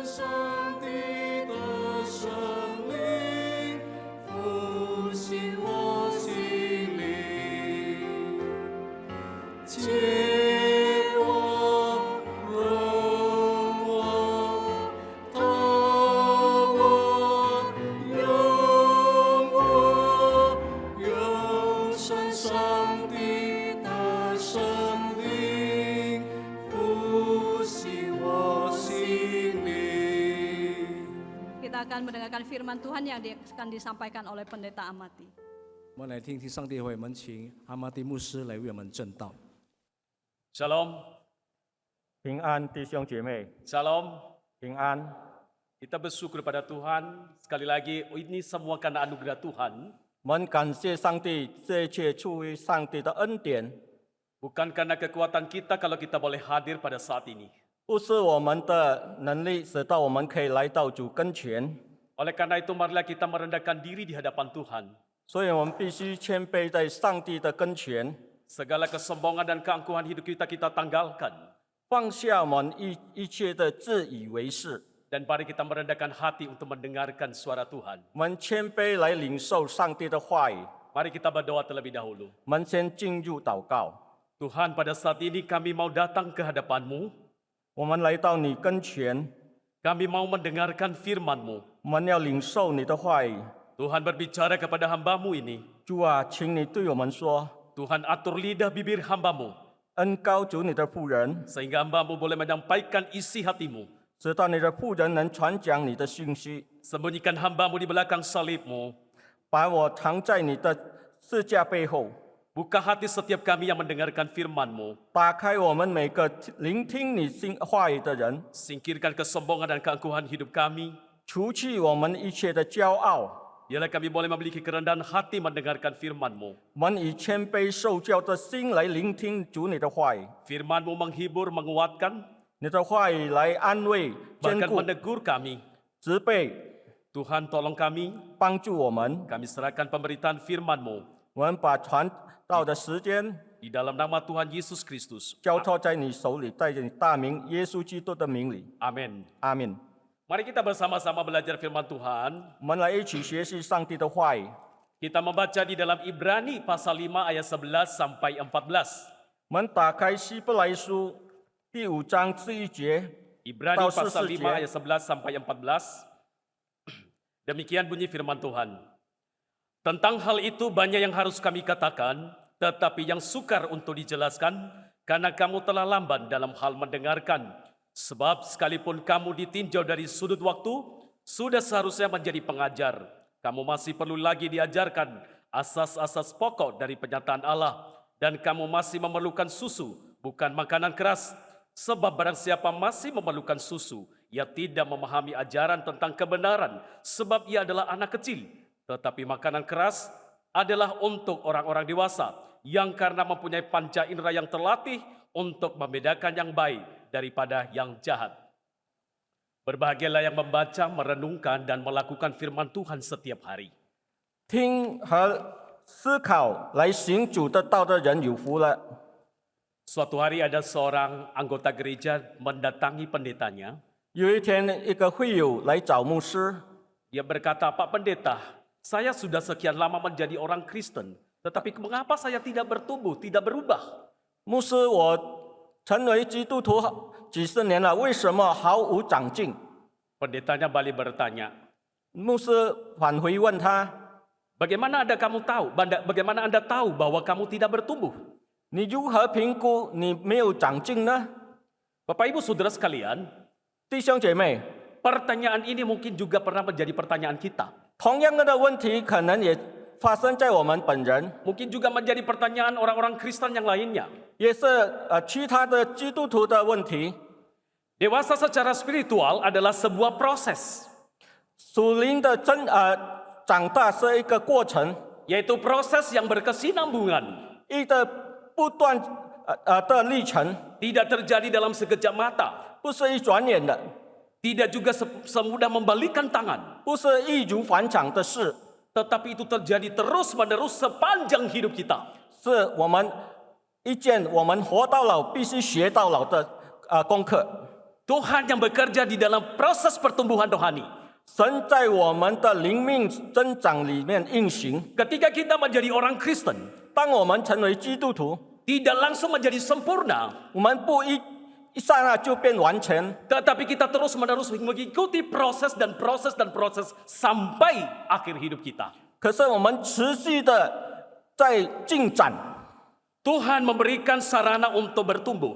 上帝的圣灵复兴我心灵，借我、容我、他我、用我，用神上帝的圣灵复兴我心灵。 Kita akan mendengarkan firman Tuhan yang akan disampaikan oleh Pendeta Amati. 我们来听听上帝会，我们请阿玛蒂牧师来为我们正道。 Shalom, 平安，弟兄姐妹， shalom. 平安。 Kita bersyukur pada Tuhan. Sekali lagi, ini semua karena anugerah Tuhan. 我们感谢上帝，这一切出于上帝的恩典， Bukan karena kekuatan kita kalau kita boleh hadir pada saat ini. 不是我们的能力使到我们可以来到主跟前， Oleh karena itu, marilah kita merendahkan diri di hadapan Tuhan. 所以我们必须谦卑在上帝的跟前， Segala kesombongan dan keangkuhan hidup kita tanggalkan. 放下我们一切的自以为是， Dan mari kita merendahkan hati untuk mendengarkan suara Tuhan. 我们谦卑来领受上帝的话语。 Mari kita berdoa terlebih dahulu. 我们先进入祷告。 Tuhan, pada saat ini kami mau datang ke hadapan-Mu. 我们来到你跟前， Kami mau mendengarkan firman-Mu. 我们要领受你的话语。 Tuhan berbicara kepada hamba-Mu ini. 主啊，请你对我们说， Tuhan atur lidah bibir hamba-Mu. 恩高主你的仆人， Sehingga hamba-Mu boleh menyampaikan isi hati-Mu. 直到你的仆人能传讲你的信息， Sembunyikan hamba-Mu di belakang salib-Mu. 把我藏在你的字架背后， Buka hati setiap kami yang mendengarkan firman-Mu. 打开我们每个聆听你话语的人， Singkirkan kesombongan dan keangkuhan hidup kami. 除去我们一切的骄傲。 Biarlah kami boleh memiliki kerendahan hati mendengarkan firman-Mu. 我们以谦卑受教的心来聆听主你的话语， Firman-Mu menghibur, menguatkan, 你的话语来安慰、坚 bahkan 固、 menegur kami. 责备、 Tuhan tolong kami. 帮助我们。 Kami serahkan pemberitaan firman-Mu 我们把传道的时间 di dalam nama Tuhan Yesus Kristus. 交托在你手里，在你大名耶稣基督的名里， Amin. 阿门。 Mari kita bersama-sama belajar firman Tuhan. 我们来一起学习上帝的话语。 Kita membaca di dalam Ibrani pasal 5 ayat 11 sampai 14. 我们打开希伯来书第5章1节 Ibrani 到 pasal 14 5 节。 ayat 11 sampai 14. Demikian bunyi firman Tuhan. Tentang hal itu banyak yang harus kami katakan, tetapi yang sukar untuk dijelaskan, karena kamu telah lamban dalam hal mendengarkan. Sebab sekalipun kamu ditinjau dari sudut waktu, sudah seharusnya menjadi pengajar. Kamu masih perlu lagi diajarkan asas-asas pokok dari penyataan Allah, dan kamu masih memerlukan susu, bukan makanan keras. Sebab barang siapa masih memerlukan susu, ia tidak memahami ajaran tentang kebenaran, sebab ia adalah anak kecil. Tetapi makanan keras adalah untuk orang-orang dewasa, yang karena mempunyai panca indera yang terlatih untuk membedakan yang baik daripada yang jahat. Berbahagialah yang membaca, merenungkan, dan melakukan firman Tuhan setiap hari. 听和思考来行主的道的人有福了。 Suatu hari ada seorang anggota gereja mendatangi pendetanya. 有一天，一个会友来找牧师， Dia berkata, Pak Pendeta, saya sudah sekian lama menjadi orang Kristen, tetapi mengapa saya tidak bertumbuh, tidak berubah? 牧师，我成为基督徒几十年了，为什么毫无长进？ Pendetanya balik bertanya, 牧师返回问他： Bagaimana Anda tahu bahwa kamu tidak bertumbuh? 你如何评估你没有长进呢？ Bapak Ibu Saudara sekalian, 弟兄姐妹， pertanyaan ini mungkin juga pernah menjadi pertanyaan kita. 同样的问题可能也发生在我们本人， Mungkin juga menjadi pertanyaan orang-orang Kristen yang lainnya. 也是其他的基督徒的问题。 Dewasa secara spiritual adalah sebuah proses, 属灵的长大是一个过程， yaitu proses yang berkesinambungan. 一个不断的历程， Tidak terjadi dalam sekejap mata, 不是一转眼的， tidak juga semudah membalikan tangan, 不是易如反掌的事， tetapi itu terjadi terus-menerus sepanjang hidup kita. 是我们一件我们活到老必须学到老的功课。Tuhan yang bekerja di dalam proses pertumbuhan rohani. 神在我们的灵命增长里面运行。 Ketika kita menjadi orang Kristen, 当我们成为基督徒， tidak langsung menjadi sempurna, 我们不一刹那就变完全， tetapi kita terus-menerus mengikuti proses dan proses dan proses sampai akhir hidup kita. 可是我们持续的在进展。 Tuhan memberikan sarana untuk bertumbuh,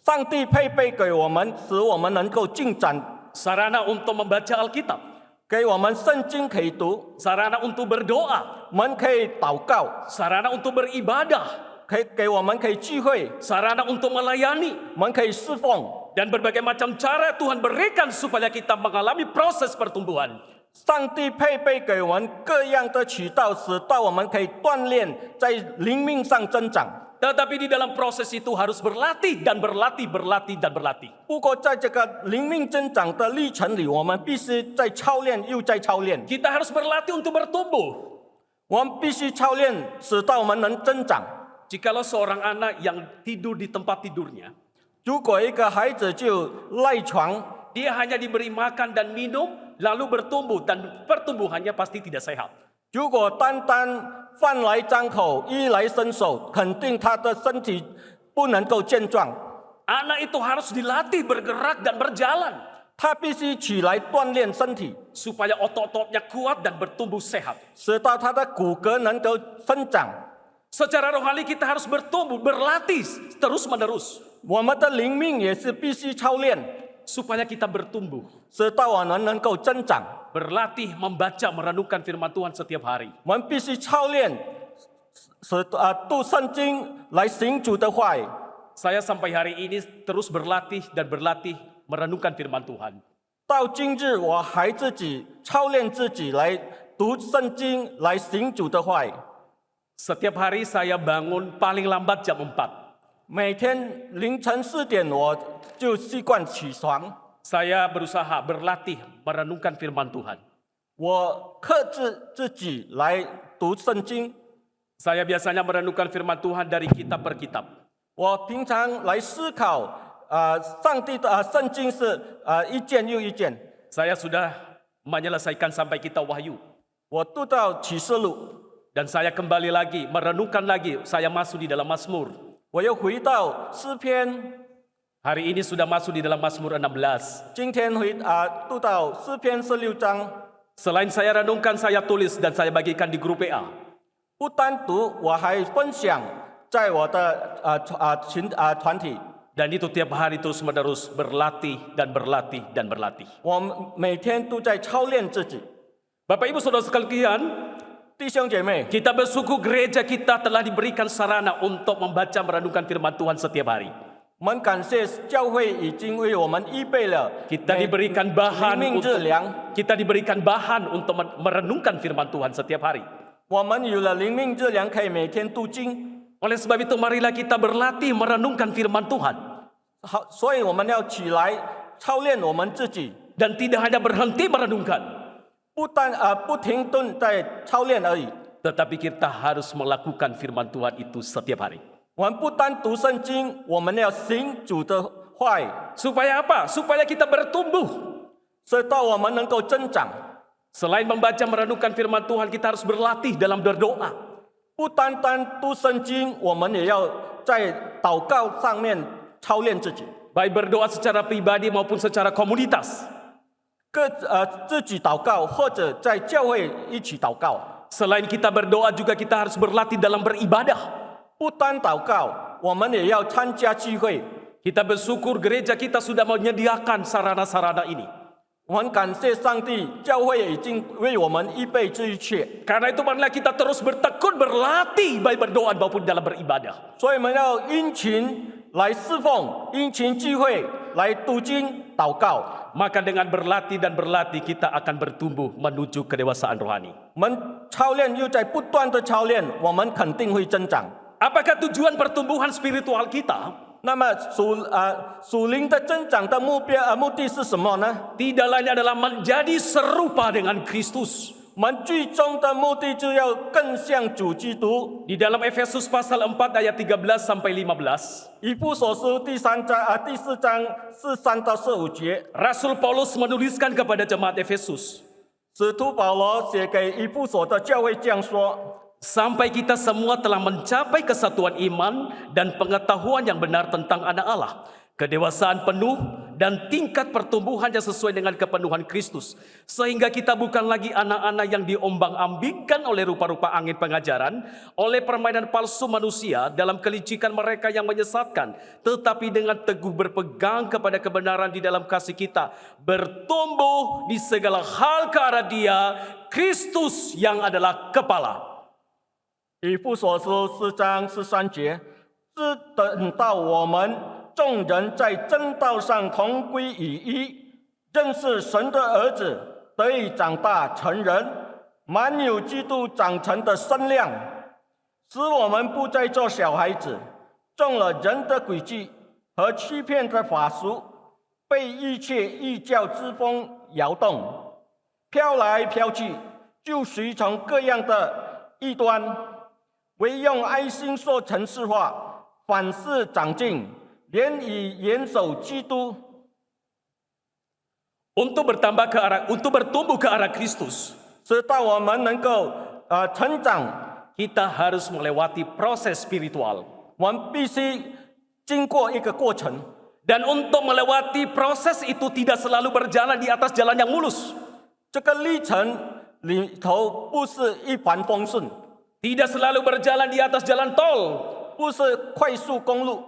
上帝配备给我们，使我们能够进展， sarana untuk membaca Alkitab, 给我们圣经可以读， sarana untuk berdoa, 我们可以祷告， sarana untuk beribadah, 给我们可以聚会， sarana untuk melayani, 我们可以侍奉。 dan berbagai macam cara Tuhan berikan supaya kita mengalami proses pertumbuhan. 上帝配备给我们各样的渠道，使到我们可以锻炼，在灵命上增长。 Tetapi di dalam proses itu harus berlatih dan berlatih, berlatih dan berlatih. 不过，在这个灵命增长的历程里，我们必须在操练又在操练， Kita harus berlatih untuk bertumbuh. 我们必须操练，使到我们能增长。 Jikalau seorang anak yang tidur di tempat tidurnya, 如果一个孩子就赖床， dia hanya diberi makan dan minum, lalu bertumbuh dan pertumbuhannya pasti tidak sehat. 如果单单饭来张口，衣来伸手，肯定他的身体不能够健壮。 Anak itu harus dilatih bergerak dan berjalan 他必须起来锻炼身体， supaya otot-ototnya kuat dan bertumbuh sehat. 使到他的骨骼能够生长。 Secara rohani kita harus bertumbuh, berlatih terus-menerus 我们的灵命也是必须操练， supaya kita bertumbuh, 使到我们能够增长。 berlatih membaca, merenungkan firman Tuhan setiap hari. 我们必须操练，读圣经来行主的话语。 Saya sampai hari ini terus berlatih dan berlatih merenungkan firman Tuhan. 到今日，我还自己操练自己来读圣经，来行主的话语。 Setiap hari saya bangun paling lambat jam 4. 每天凌晨4点，我就习惯起床。 Saya berusaha berlatih merenungkan firman Tuhan. 我克制自己来读圣经。 Saya biasanya merenungkan firman Tuhan dari kitab per kitab. 我平常来思考，上帝的圣经是一件又一件。 Saya sudah menyelesaikan sampai kitab Wahyu. 我读到启示录， Dan saya kembali lagi, merenungkan lagi. Saya masuk di dalam Mazmur. 我又回到诗篇， Hari ini sudah masuk di dalam Mazmur 16. 今天读到诗篇16章。 Selain saya renungkan, saya tulis dan saya bagikan di grup PA. 不单读，我还分享在我的团体。 Dan itu tiap hari terus menerus berlatih dan berlatih dan berlatih. 我每天都在操练自己。 Bapak Ibu Saudara sekalian, 弟兄姐妹， kita bersyukur gereja kita telah diberikan sarana untuk membaca merenungkan firman Tuhan setiap hari. 我们感谢教会已经为我们预备了 Kita diberikan bahan 灵命治 untuk 疗。 kita diberikan bahan untuk merenungkan firman Tuhan setiap hari. 我们有了灵命治疗，可以每天读经。 Oleh sebab itu marilah kita berlatih merenungkan firman Tuhan 好，所以我们要起来操练我们自己， dan tidak hanya berhenti merenungkan, 不停顿在操练而已。 tetapi kita harus melakukan firman Tuhan itu setiap hari. 我们不单读圣经，我们要行主的话语， Supaya apa? Supaya kita bertumbuh. 直到我们能够增长。 Selain membaca merenungkan firman Tuhan, kita harus berlatih dalam berdoa. 不单单读圣经，我们也要在祷告上面操练自己， Baik berdoa secara pribadi maupun secara komunitas. 自己祷告，或者在教会一起祷告。 Selain kita berdoa juga kita harus berlatih dalam beribadah. 不单祷告，我们也要参加聚会。 Kita bersyukur gereja kita sudah menyediakan sarana-sarana ini. 我们感谢上帝，教会已经为我们预备这一切， Karena itu marilah kita terus bertekun berlatih baik berdoa maupun dalam beribadah. 所以我们要殷勤来侍奉，殷勤聚会，来读经祷告。 Maka dengan berlatih dan berlatih kita akan bertumbuh menuju kedewasaan rohani. 我们操练又在不断的操练，我们肯定会增长。 Apakah tujuan pertumbuhan spiritual kita? 那么属灵的增长的目的是什么呢？ Tidak lain adalah menjadi serupa dengan Kristus. 我们最终的目的就要更像主基督。 Di dalam Efesus pasal 4 ayat 13 sampai 15, 以弗所书第4章13到15节， Rasul Paulus menuliskan kepada jemaat Efesus, 使徒保罗写给以弗所的教会这样说： sampai kita semua telah mencapai kesatuan iman dan pengetahuan yang benar tentang anak Allah, kedewasaan penuh dan tingkat pertumbuhan yang sesuai dengan kepenuhan Kristus, sehingga kita bukan lagi anak-anak yang diombang-ambingkan oleh rupa-rupa angin pengajaran, oleh permainan palsu manusia dalam kelicikan mereka yang menyesatkan, tetapi dengan teguh berpegang kepada kebenaran di dalam kasih kita, bertumbuh di segala hal ke arah Dia, Kristus yang adalah kepala. 以弗所书4章13节，是等到我们众人在真道上同归于一，认识神的儿子，得以长大成人，满有基督长成的身量，使我们不再做小孩子，中了人的诡计和欺骗的法术，被一切异教之风摇动，飘来飘去，就随从各样的异端。 唯用爱心说诚实话，凡事长进，连以严守基督。 Untuk bertumbuh ke arah Kristus, 直到我们能够成长， kita harus melewati proses spiritual. 我们必须经过一个过程。 Dan untuk melewati proses itu tidak selalu berjalan di atas jalan yang mulus. 这个历程里头不是一帆风顺， Tidak selalu berjalan di atas jalan tol. 不是快速公路，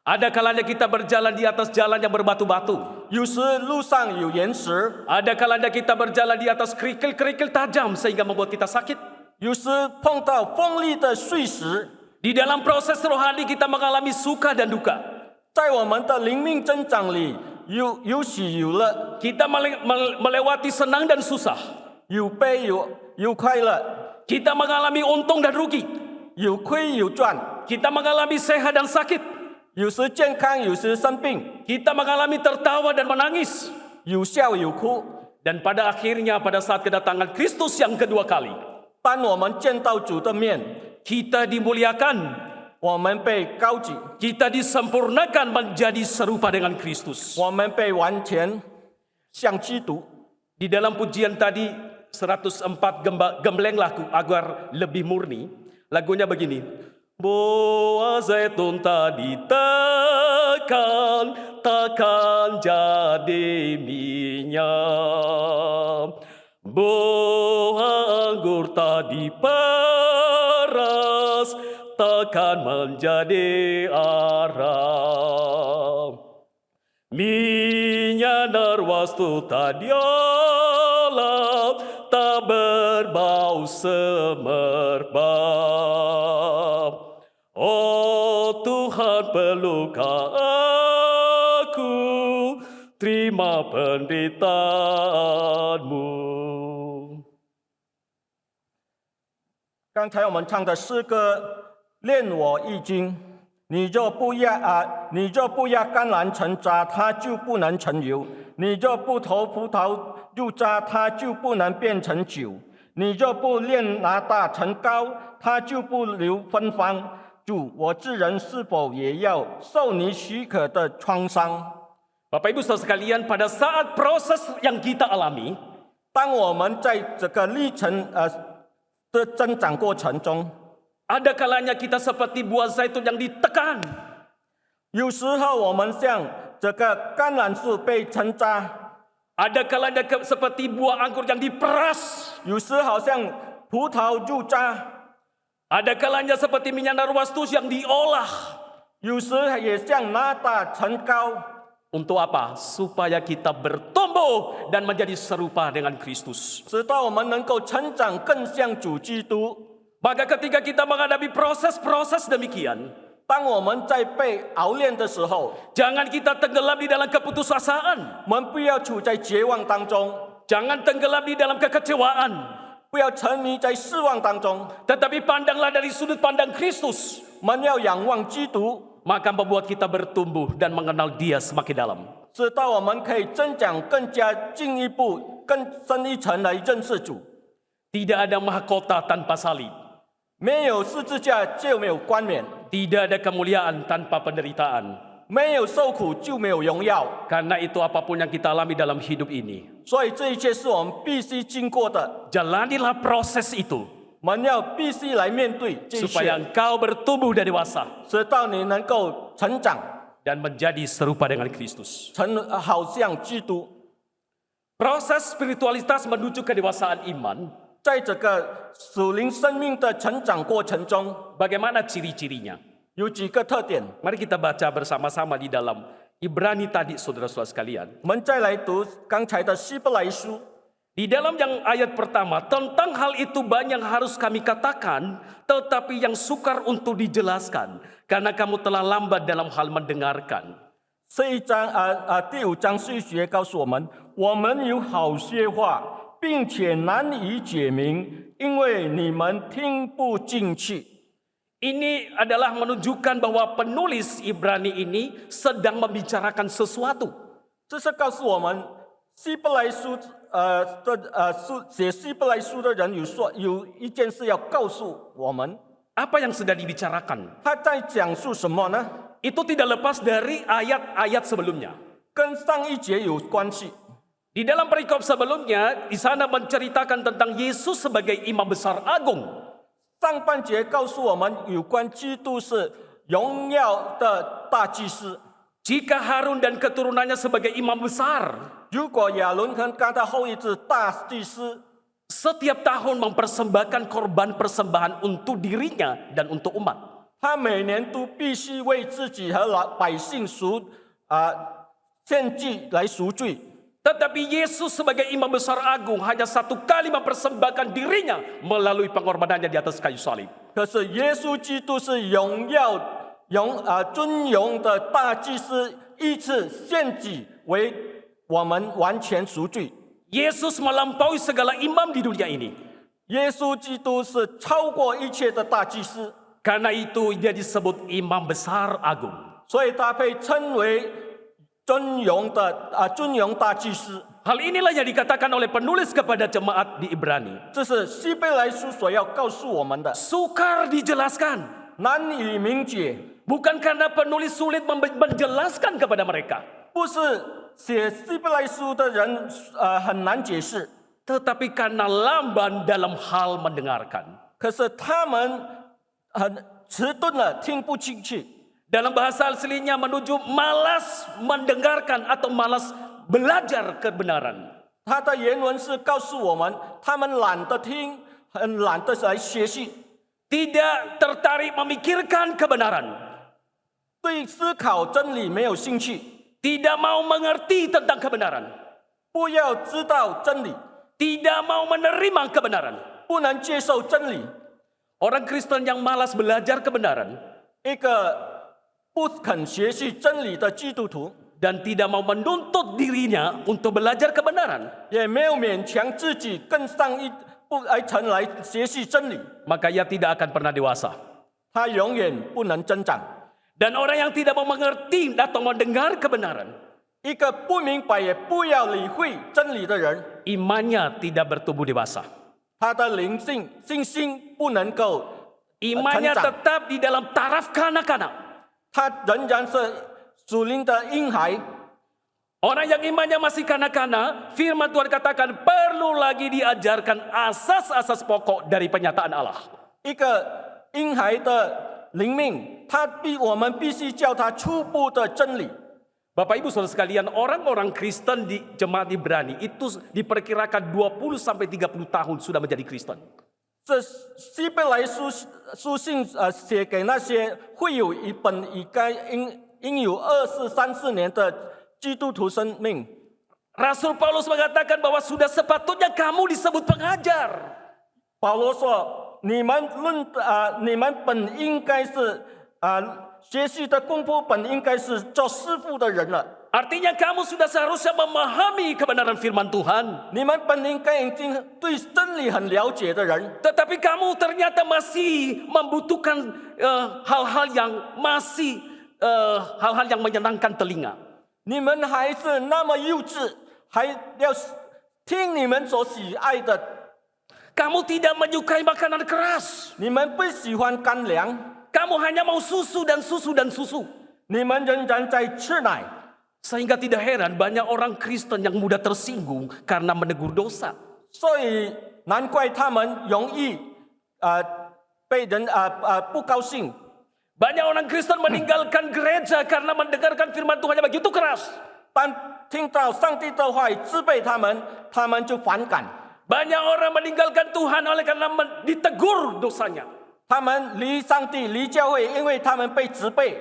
Ada kalanya kita berjalan di atas jalan yang berbatu-batu. 有时路上有岩石， Ada kalanya kita berjalan di atas kerikil-kerikil tajam sehingga membuat kita sakit. 有时碰到锋利的碎石。 Di dalam proses rohani kita mengalami suka dan duka. 在我们的灵命增长里，有喜有乐， Kita melewati senang dan susah. 有悲有快乐， Kita mengalami untung dan rugi. 有亏有赚， Kita mengalami sehat dan sakit. 有时健康，有时生病， Kita mengalami tertawa dan menangis. 有笑有哭。 Dan pada akhirnya pada saat kedatangan Kristus yang kedua kali, 当我们见到主的面， kita dimuliakan, 我们被高举， kita disempurnakan menjadi serupa dengan Kristus. 我们被完全像基督。 Di dalam pujian tadi 104 gembleng lagu agar lebih murni. Lagunya begini. Buah zaitun tadi takkan jadi minyak. Buah anggur tadi peras takkan menjadi arang. Minyak narwastu tadiolah tak berbau semerbak. Oh Tuhan pelukah aku, terima penderitaanmu. 刚才我们唱的诗歌“练我易经”，你若不压甘蓝成渣，它就不能成油；你若不投葡萄入渣，它就不能变成酒；你若不炼拿大成膏，它就不留芬芳。主，我这人是否也要受你许可的创伤？ Bapak Ibu Saudara sekalian, pada saat proses yang kita alami, 当我们在这个历程的增长过程中， ada kalanya kita seperti buah zaitun yang ditekan. 有时候我们像这个橄榄树被成渣， Ada kalanya seperti buah anggur yang diperas. 有时好像葡萄入渣， Ada kalanya seperti minyak narwastus yang diolah. 有时也像拿大成膏。 Untuk apa? Supaya kita bertumbuh dan menjadi serupa dengan Kristus. 直到我们能够成长更像主基督。 Maka ketika kita menghadapi proses-proses demikian, 当我们在被熬炼的时候， jangan kita tenggelam di dalam keputusasaan. 我们不要处在绝望当中， Jangan tenggelam di dalam kekecewaan. 不要沉迷在失望当中， Tetapi pandanglah dari sudut pandang Kristus. 我们要仰望基督， Maka membuat kita bertumbuh dan mengenal Dia semakin dalam. 直到我们可以增长更加进一步、更深一层来认识主。Tidak ada mahkota tanpa salib. 没有十字架就没有冠冕， Tidak ada kemuliaan tanpa penderitaan. 没有受苦就没有荣耀。 Karena itu apapun yang kita alami dalam hidup ini, 所以这一切是我们必须经过的， jalanilah proses itu 我们要必须来面对这一 supaya 切， engkau bertumbuh dan dewasa 直到你能够成长， dan menjadi serupa dengan Kristus. 好像基督。 Proses spiritualitas menuju kedewasaan iman, 在这个属灵生命的成长过程中， bagaimana ciri-cirinya? 有几个特点。 Mari kita baca bersama-sama di dalam Ibrani tadi, saudara-saudara sekalian. 我们再来读刚才的希伯来书， Di dalam yang ayat pertama, tentang hal itu banyak yang harus kami katakan, tetapi yang sukar untuk dijelaskan, karena kamu telah lambat dalam hal mendengarkan. 这一章第5章序节告诉我们，我们有好些话，并且难以解明，因为你们听不进去。 Ini adalah menunjukkan bahwa penulis Ibrani ini sedang membicarakan sesuatu. 这是告诉我们，希伯来书写希伯来书的人有一件事要告诉我们， Apa yang sedang dibicarakan? 他在讲述什么呢？ Itu tidak lepas dari ayat-ayat sebelumnya. 跟上一节有关系。 Di dalam perikop sebelumnya, di sana menceritakan tentang Yesus sebagai imam besar agung. 上半节告诉我们有关基督是荣耀的大祭司。 Jika Harun dan keturunannya sebagai imam besar, 如果亚伦跟他后裔是大祭司， setiap tahun mempersembahkan korban persembahan untuk dirinya dan untuk umat. 他每年都必须为自己和百姓献祭来赎罪。 Tetapi Yesus sebagai imam besar agung hanya satu kali mempersembahkan dirinya melalui pengorbanannya di atas kayu salib. 可是耶稣基督是尊荣的大祭司，一次献祭为我们完全赎罪。 Yesus melampaui segala imam di dunia ini. 耶稣基督是超过一切的大祭司， Karena itu dia disebut imam besar agung. 所以他被称为尊荣大祭司。 Hal inilah yang dikatakan oleh penulis kepada jemaat di Ibrani. 这是希伯来书所要告诉我们的， Sukar dijelaskan. 难以明解， Bukan karena penulis sulit menjelaskan kepada mereka. 不是写希伯来书的人很难解释， Tetapi karena lamban dalam hal mendengarkan. 可是他们很迟钝了，听不进去。 Dalam bahasa aslinya menuju malas mendengarkan atau malas belajar kebenaran. 他的原文是告诉我们，他们懒得听，很懒得来学习， Tidak tertarik memikirkan kebenaran. 对思考真理没有兴趣， Tidak mau mengerti tentang kebenaran. 不要知道真理， Tidak mau menerima kebenaran. 不能接受真理。 Orang Kristen yang malas belajar kebenaran 一个不肯学习真理的基督徒， dan tidak mau menuntut dirinya untuk belajar kebenaran, 也没有勉强自己更上一层来学习真理， maka ia tidak akan pernah dewasa. 他永远不能增长。 Dan orang yang tidak mau mengerti atau mendengar kebenaran, 一个不明白也不要理会真理的人， imannya tidak bertumbuh dewasa. 他的灵性信心不能够 Imannya 成长， tetap di dalam taraf kanak-kanak. 他仍然是属灵的婴孩。 Orang yang imannya masih kanak-kanak, firman Tuhan katakan perlu lagi diajarkan asas-asas pokok dari penyataan Allah. 一个婴孩的灵命，我们必须教他初步的真理。 Bapak Ibu Saudara sekalian, orang-orang Kristen di jemaat Ibrani itu diperkirakan 20 sampai 30 tahun sudah menjadi Kristen. 这希伯来书信写给那些会有一本应有24-34年的基督徒生命。 Rasul Paulus mengatakan bahwa sudah sepatutnya kamu disebut pengajar. 保罗说：“你们本应该是学习的功夫，本应该是做师傅的人了。 Artinya kamu sudah seharusnya memahami kebenaran firman Tuhan. 你们本应该已经对真理很了解的人， Tetapi kamu ternyata masih membutuhkan hal-hal yang menyenangkan telinga. 你们还是那么幼稚，还要听你们所喜爱的。Kamu tidak menyukai makanan keras. 你们不喜欢干粮， Kamu hanya mau susu dan susu dan susu. 你们仍然在吃奶。 Sehingga tidak heran banyak orang Kristen yang mudah tersinggung karena menegur dosa. 所以难怪他们容易被人不高兴。 Banyak orang Kristen meninggalkan gereja karena mendengarkan firman Tuhan yang begitu keras. 当听到上帝的话语责备他们，他们就反感， Banyak orang meninggalkan Tuhan oleh karena ditegur dosanya. 他们离上帝、离教会，因为他们被责备。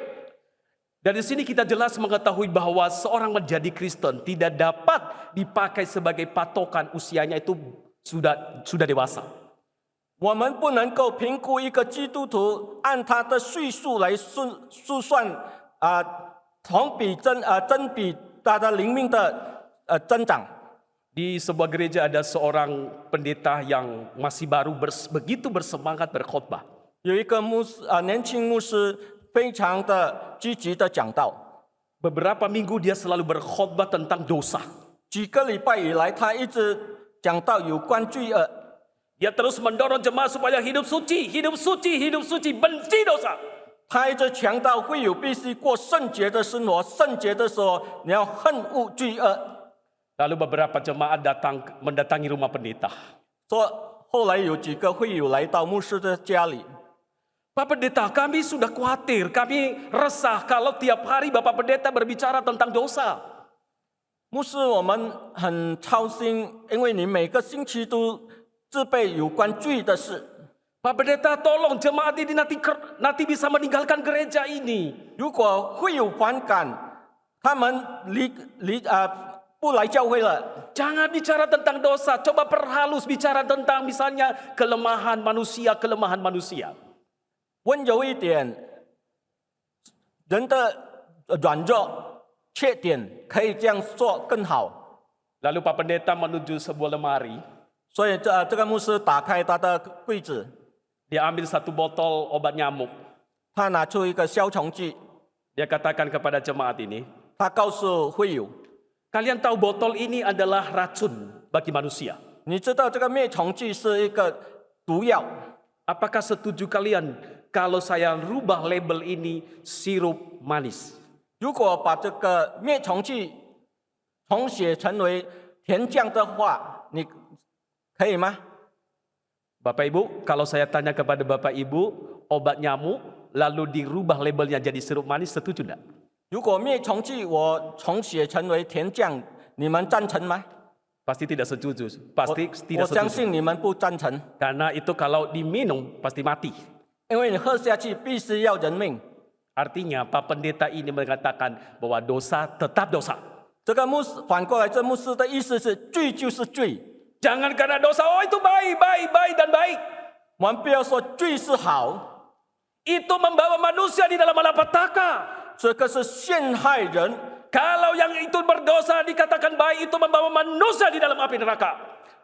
Dari sini kita jelas mengetahui bahwa seorang menjadi Kristen tidak dapat dipakai sebagai patokan usianya itu sudah dewasa. 我们不能够评估一个基督徒按他的岁数来算真比他的灵命的增长。 Di sebuah gereja ada seorang pendeta yang masih baru begitu bersemangat berkhotbah. 有一个年轻牧师非常的积极的讲道， Beberapa minggu dia selalu berkhotbah tentang dosa. 几个礼拜以来，他一直讲到有关罪恶。 Dia terus mendorong jemaat supaya hidup suci, hidup suci, hidup suci, benci dosa. 他一直强调会友必须过圣洁的生活，圣洁的时候你要恨恶罪恶。 Lalu beberapa jemaat mendatangi rumah pendeta. 说后来有几个会友来到牧师的家里， Pak Pendeta, kami sudah khawatir, kami resah kalau tiap hari Bapak Pendeta berbicara tentang dosa. 牧师，我们很操心，因为你每个星期都自备有关罪的事。 Pak Pendeta, tolong jemaat ini nanti bisa meninggalkan gereja ini. 如果会有反感，他们不来教会了。 Jangan bicara tentang dosa, coba perhalus bicara tentang misalnya kelemahan manusia. 温柔一点，人的软弱、缺点可以这样做更好。 Lalu Pak Pendeta menuju sebuah lemari. 所以这个牧师打开他的柜子， Dia ambil satu botol obat nyamuk. 他拿出一个消虫剂， Dia katakan kepada jemaat ini, 他告诉会友， kalian tahu botol ini adalah racun bagi manusia. 你知道这个灭虫剂是一个毒药， Apakah setuju kalian kalau saya rubah label ini sirup manis? 如果把这个灭虫剂重写成为甜酱的话，你可以吗？ Bapak Ibu, kalau saya tanya kepada Bapak Ibu, obat nyamuk lalu dirubah labelnya jadi sirup manis, setuju enggak? 如果灭虫剂我重写成为甜酱，你们赞成吗？ Pasti tidak setuju. Pasti 我 tidak 相 setuju. 信你们不赞成， Karena itu kalau diminum pasti mati. 因为你喝下去必须要人命。 Artinya Pak Pendeta ini mengatakan bahwa dosa tetap dosa. 这个牧师反过来，这牧师的意思是罪就是罪， Jangan karena dosa, oh itu baik dan baik. 我们不要说罪是好， Itu membawa manusia di dalam malapetaka. 这个是陷害人。 Kalau yang itu berdosa dikatakan baik, itu membawa manusia di dalam api neraka.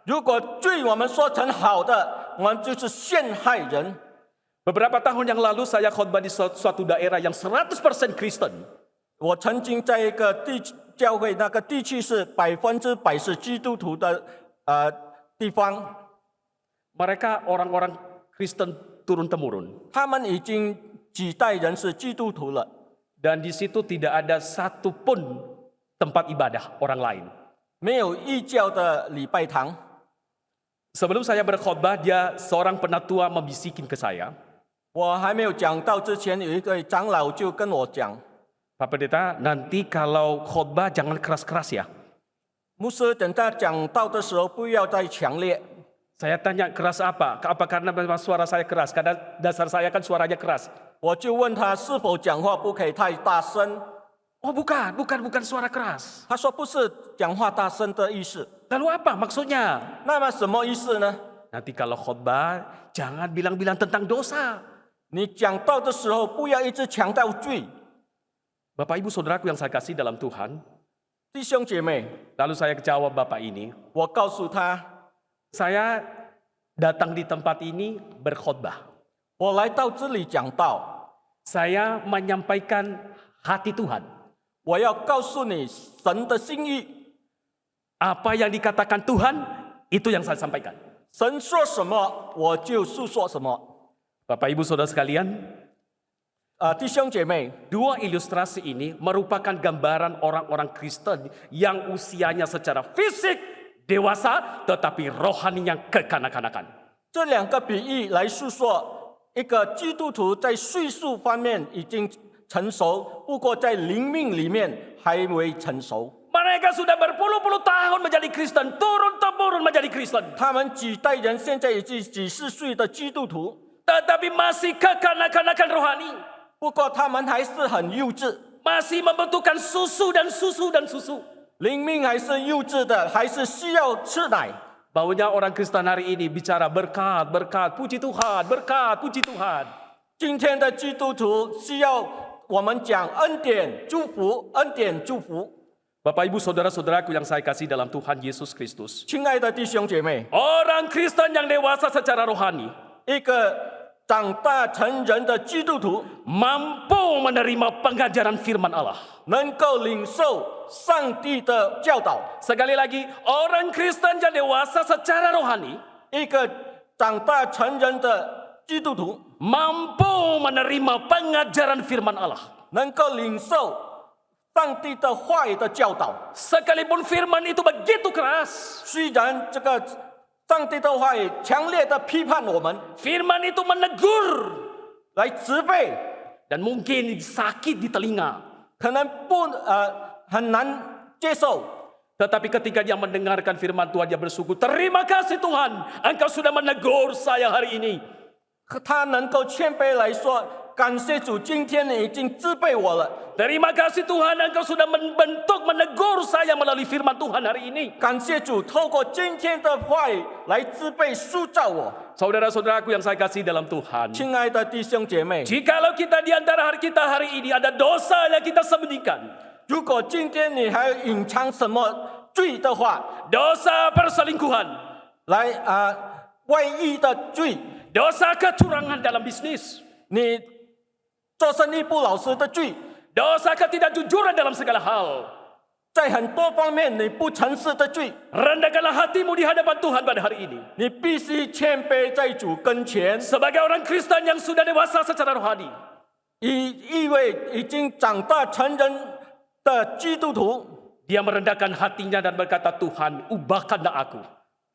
如果罪我们说成好的，我们就是陷害人。 Beberapa tahun yang lalu saya khotbah di suatu daerah yang 100% Kristen. 我曾经在一个教会，那个地区是100%是基督徒的地方， Mereka orang-orang Kristen turun-temurun. 他们已经几代人是基督徒了， Dan di situ tidak ada satupun tempat ibadah orang lain. 没有异教的礼拜堂。 Sebelum saya berkhotbah, dia seorang penatua membisikin ke saya, 我还没有讲到之前，有一个长老就跟我讲， Pak Pendeta, nanti kalau khotbah jangan keras-keras ya. 牧师等他讲道的时候不要再强烈。 Saya tanya keras apa? Apa karena memang suara saya keras? Karena dasar saya kan suaranya keras. 我就问他是否讲话不可以太大声， Oh bukan suara keras. 他说不是讲话大声的意思。 Lalu apa maksudnya? 那么什么意思呢？ Nanti kalau khotbah jangan bilang-bilang tentang dosa. 你讲道的时候不要一直强调罪。 Bapak Ibu Saudaraku yang saya kasih dalam Tuhan. 弟兄姐妹， Lalu saya jawab Bapak ini, 我告诉他， saya datang di tempat ini berkhotbah. 我来到这里讲道， Saya menyampaikan hati Tuhan. 我要告诉你神的心意。 Apa yang dikatakan Tuhan, itu yang saya sampaikan. 神说什么，我就诉说什么。 Bapak Ibu Saudara sekalian, 弟兄姐妹， dua ilustrasi ini merupakan gambaran orang-orang Kristen yang usianya secara fisik dewasa tetapi rohaninya kekanak-kanakan. 这两个比喻来诉说一个基督徒在岁数方面已经成熟，不过在灵命里面还未成熟。 Mereka sudah berpuluh-puluh tahun menjadi Kristen, turun-temurun menjadi Kristen. 他们几代人现在已经几十岁的基督徒， Tetapi masih kekanak-kanakan rohani. 不过他们还是很幼稚， Masih membutuhkan susu dan susu dan susu. 灵命还是幼稚的，还是需要吃奶。 Baunya orang Kristen hari ini bicara berkat, berkat, puji Tuhan, berkat, puji Tuhan. 今天的基督徒需要我们讲恩典祝福，恩典祝福。 Bapak Ibu Saudara-saudaraku yang saya kasih dalam Tuhan Yesus Kristus. 亲爱的弟兄姐妹， Orang Kristen yang dewasa secara rohani 一个长大成人的基督徒 mampu menerima pengajaran firman Allah. 能够领受上帝的教导， Sekali lagi, orang Kristen yang dewasa secara rohani 一个长大成人的基督徒 mampu menerima pengajaran firman Allah. 能够领受上帝的话语的教导。 Sekalipun firman itu begitu keras, 虽然这个上帝的话语强烈的批判我们， firman itu menegur 来责备， dan mungkin sakit di telinga. 可能很难接受。 Tetapi ketika dia mendengarkan firman Tuhan, dia bersyukur. Terima kasih Tuhan, Engkau sudah menegur saya hari ini. 他能够谦卑来说，感谢主，今天你已经责备我了。 Terima kasih Tuhan, Engkau sudah membentuk, menegur saya melalui firman Tuhan hari ini. 感谢主，透过今天的话语来责备塑造我。 Saudara-saudaraku yang saya kasih dalam Tuhan. 亲爱的弟兄姐妹， Jikalau kita di antara kita hari ini ada dosa yang kita sembunyikan. 如果今天你还隐藏什么罪的话， Dosa perselingkuhan. 来外遇的罪， Dosa kecurangan dalam bisnis. 你做生意不老实的罪， Dosa ketidakjujuran dalam segala hal. 在很多方面你不诚实的罪， Rendahkanlah hatimu di hadapan Tuhan pada hari ini. 你必须谦卑在主跟前。 Sebagai orang Kristen yang sudah dewasa secara rohani. 一位已经长大成人的基督徒， Dia merendahkan hatinya dan berkata, Tuhan, ubahkanlah aku.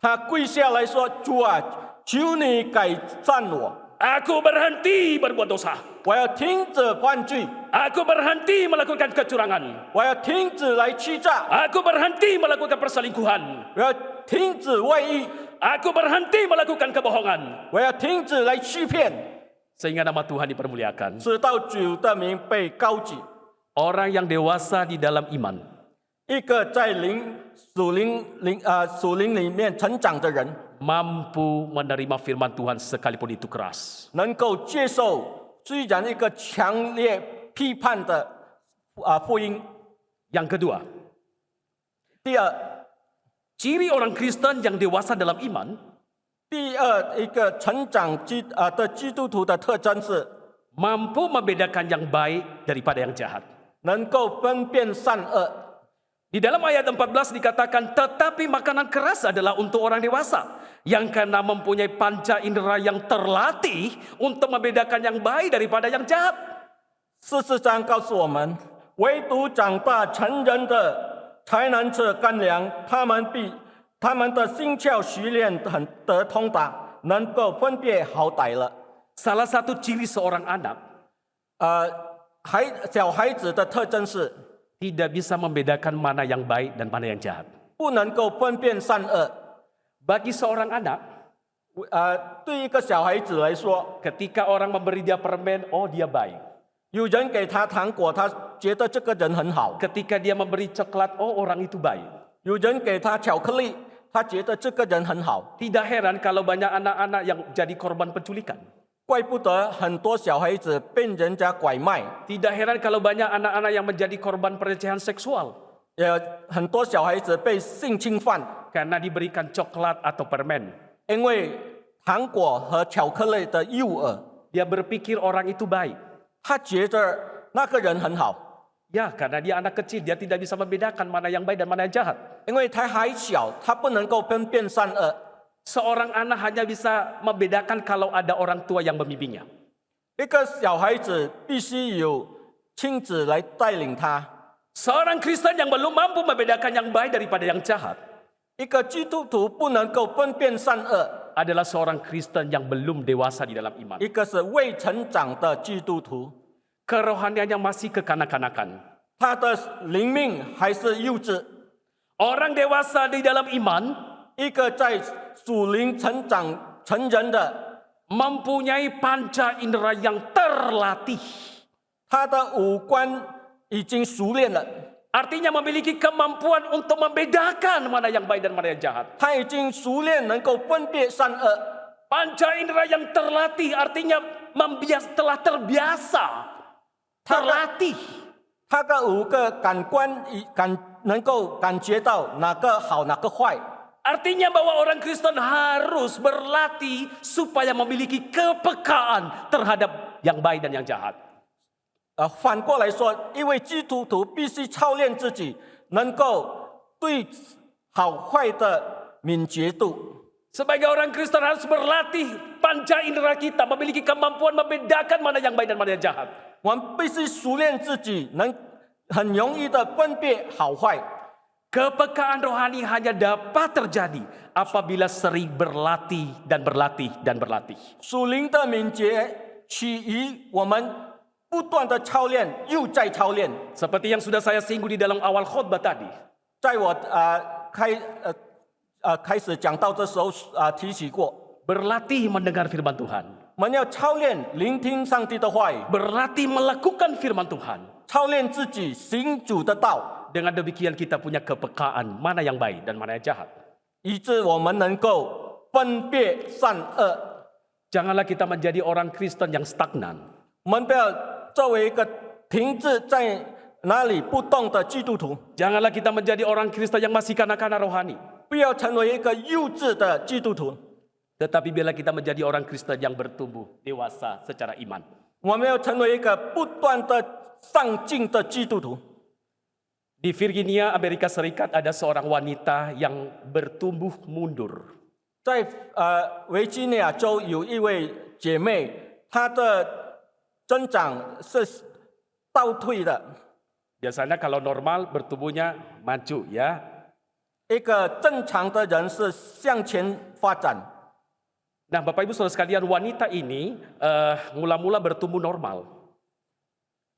他跪下来说：“主啊，求你改善我， Aku berhenti berbuat dosa. 我要停止犯罪， Aku berhenti melakukan kecurangan. 我要停止来欺诈， Aku berhenti melakukan perselingkuhan. 我要停止外遇， Aku berhenti melakukan kebohongan. 我要停止来欺骗， Sehingga nama Tuhan dipermuliakan. 直到主的名被高举。 Orang yang dewasa di dalam iman 一个在属灵里面成长的人， mampu menerima firman Tuhan sekalipun itu keras. 能够接受虽然一个强烈批判的福音。 Yang kedua, 第二， ciri orang Kristen yang dewasa dalam iman 第二一个成长的基督徒的特征是 mampu membedakan yang baik daripada yang jahat. 能够分辨善恶。 Di dalam ayat 14 dikatakan, tetapi makanan keras adalah untuk orang dewasa yang karena mempunyai panca indera yang terlatih untuk membedakan yang baik daripada yang jahat. 事实上告诉我们，唯独长大成人的才能吃干粮，他们的心窍习练很得通达，能够分辨好歹了。 Salah satu ciri seorang anak 小孩子的特征是 tidak bisa membedakan mana yang baik dan mana yang jahat. 不能够分辨善恶。 Bagi seorang anak, 对一个小孩子来说， ketika orang memberi dia permen, oh dia baik. 有人给他糖果，他觉得这个人很好； Ketika dia memberi coklat, oh orang itu baik. 有人给他巧克力，他觉得这个人很好。 Tidak heran kalau banyak anak-anak yang jadi korban penculikan. 怪不得很多小孩子被人家拐卖， Tidak heran kalau banyak anak-anak yang menjadi korban pelecehan seksual. 也很多小孩子被性侵犯， Karena diberikan coklat atau permen. 因为糖果和巧克力的诱饵， Dia berpikir orang itu baik. 他觉得那个人很好， Ya, karena dia anak kecil, dia tidak bisa membedakan mana yang baik dan mana yang jahat. 因为他还小，他不能够分辨善恶。Seorang anak hanya bisa membedakan kalau ada orang tua yang membimbingnya. 一个小孩子必须有亲子来带领他， Seorang Kristen yang belum mampu membedakan yang baik daripada yang jahat 一个基督徒不能够分辨善恶， adalah seorang Kristen yang belum dewasa di dalam iman. 一个是未成长的基督徒， Kerohaniannya masih kekanak-kanakan. 他的灵命还是幼稚。 Orang dewasa di dalam iman 一个在属灵成长成人的， mempunyai panca indera yang terlatih. 他的五官已经熟练了， Artinya memiliki kemampuan untuk membedakan mana yang baik dan mana yang jahat. 他已经熟练能够分辨善恶。 Panca indera yang terlatih artinya telah terbiasa, terlatih. 他的五个感官能够感觉到哪个好哪个坏。 Artinya bahwa orang Kristen harus berlatih supaya memiliki kepekaan terhadap yang baik dan yang jahat. 反过来说，一位基督徒必须操练自己，能够对好坏的敏捷度。 Sebagai orang Kristen harus berlatih panca indera kita memiliki kemampuan membedakan mana yang baik dan mana yang jahat. 我们必须熟练自己，能很容易的分辨好坏。 Kepekaan rohani hanya dapat terjadi apabila sering berlatih dan berlatih dan berlatih. 属灵的敏捷起于我们不断的操练，又再操练。 Seperti yang sudah saya singgung di dalam awal khotbah tadi. 在我开始讲到的时候提起过， Berlatih mendengar firman Tuhan. 我们要操练聆听上帝的话语， Berlatih melakukan firman Tuhan. 操练自己行主的道。 Dengan demikian kita punya kepekaan mana yang baik dan mana yang jahat. 以致我们能够分辨善恶。 Janganlah kita menjadi orang Kristen yang stagnan. 我们不要作为一个停滞在哪里不动的基督徒， Janganlah kita menjadi orang Kristen yang masih kanak-kanak rohani. 不要成为一个幼稚的基督徒。 Tetapi bila kita menjadi orang Kristen yang bertumbuh dewasa secara iman. 我们要成为一个不断的上进的基督徒。 Di Virginia, Amerika Serikat ada seorang wanita yang bertumbuh mundur. 在维吉尼亚州有一位姐妹，她的增长是倒退的。 Biasanya kalau normal bertumbuhnya maju ya. 一个正常的人是向前发展。 Nah Bapak Ibu Saudara sekalian, wanita ini mula-mula bertumbuh normal.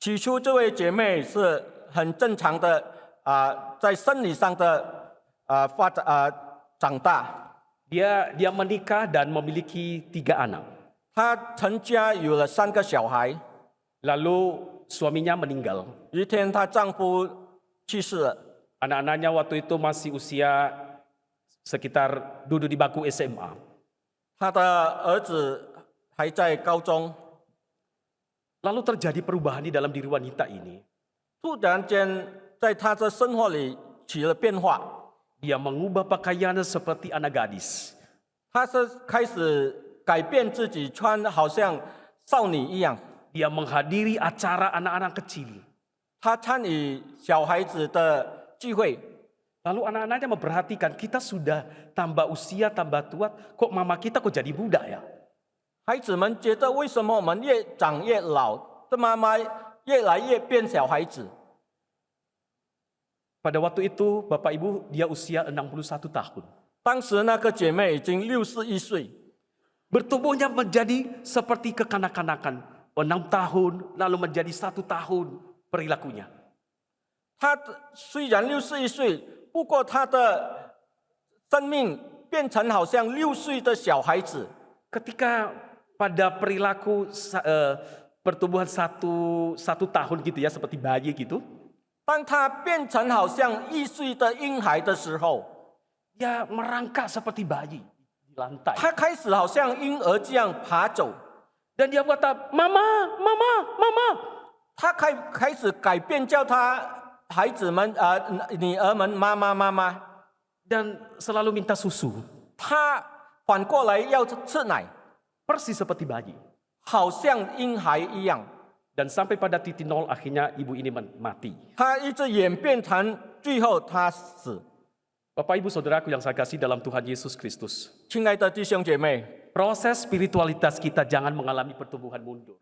起初这位姐妹是很正常的在生理上的发展长大。 Dia menikah dan memiliki 3 anak. 她成家有了3个小孩， Lalu suaminya meninggal. 一天她丈夫去世了， Anak-anaknya waktu itu masih usia sekitar duduk di bangku SMA. 她的儿子还在高中。 Lalu terjadi perubahan di dalam diri wanita ini. 突然间，在她的生活里起了变化。 Dia mengubah pakaiannya seperti anak gadis. 她是开始改变自己，穿好像少女一样。 Dia menghadiri acara anak-anak kecil. 她参与小孩子的聚会， Lalu anak-anaknya memperhatikan, kita sudah tambah usia, tambah tua, kok mama kita kok jadi muda ya? 孩子们觉得为什么我们越长越老，这妈妈越来越变小孩子？ Pada waktu itu, Bapak Ibu, dia usia 61 tahun. 当时那个姐妹已经61岁， Bertumbuhnya menjadi seperti kekanak-kanakan. 6 tahun, lalu menjadi 1 tahun perilakunya. 她虽然61岁，不过她的生命变成好像6岁的小孩子。 Ketika pada perilaku pertumbuhan satu tahun gitu ya, seperti bayi gitu. 当她变成好像1岁的婴孩的时候， Dia merangkak seperti bayi di lantai. 她开始好像婴儿这样爬走， Dan dia berkata, Mama, Mama, Mama. 她开始改变，叫她孩子们女儿们妈妈妈妈。 Dan selalu minta susu. 她反过来要吃奶， Persis seperti bayi. 好像婴孩一样。 Dan sampai pada titik nol akhirnya ibu ini mati. 她一直演变成最后她死。Bapak Ibu Saudaraku yang saya kasih dalam Tuhan Yesus Kristus, 亲爱的弟兄姐妹， proses spiritualitas kita jangan mengalami pertumbuhan mundur.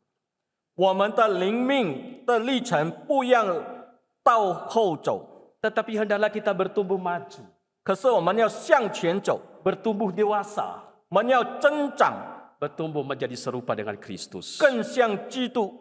我们的灵命的历程不要到后走， Tetapi hendaklah kita bertumbuh maju, 可是我们要向前走， bertumbuh dewasa, 我们要增长， bertumbuh menjadi serupa dengan Kristus. 更像基督。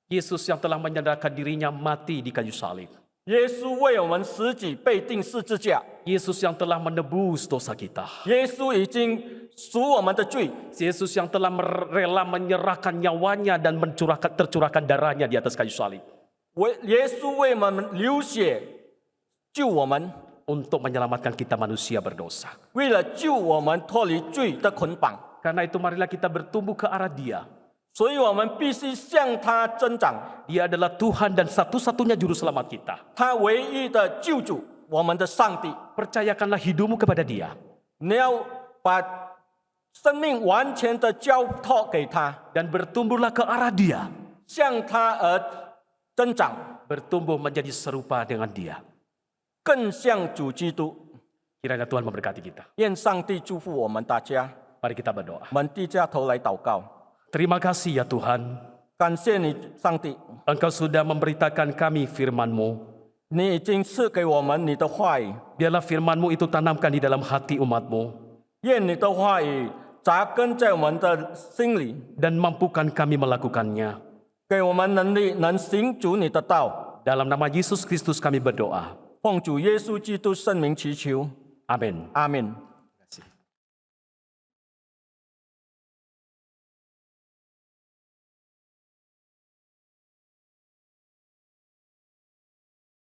Yesus yang telah menyerahkan dirinya mati di kayu salib. 耶稣为我们死己，被钉十字架。 Yesus yang telah menebus dosa kita. 耶稣已经赎我们的罪， Yesus yang telah rela menyerahkan nyawanya dan tercurahkan darahnya di atas kayu salib. 耶稣为我们流血，救我们， Untuk menyelamatkan kita manusia berdosa. 为了救我们脱离罪的捆绑。 Karena itu marilah kita bertumbuh ke arah Dia. 所以我们必须向他增长， Dia adalah Tuhan dan satu-satunya juru selamat kita. 他唯一的救主，我们的上帝。 Percayakanlah hidupmu kepada Dia. 你要把生命完全的交托给他， Dan bertumbuhlah ke arah Dia. 向他而增长， Bertumbuh menjadi serupa dengan Dia. 更像主基督。 Kiranya Tuhan memberkati kita. 愿上帝祝福我们大家。 Mari kita berdoa. 我们低下头来祷告， Terima kasih ya Tuhan. 感谢你，上帝， Engkau sudah memberitakan kami firman-Mu. 你已经赐给我们你的话语， Biarlah firman-Mu itu tanamkan di dalam hati umat-Mu. 愿你的话语扎根在我们的心里， Dan mampukan kami melakukannya. 给我们能力，能行主你的道。 Dalam nama Yesus Kristus kami berdoa. 奉主耶稣基督圣名祈求， Amin. 阿门。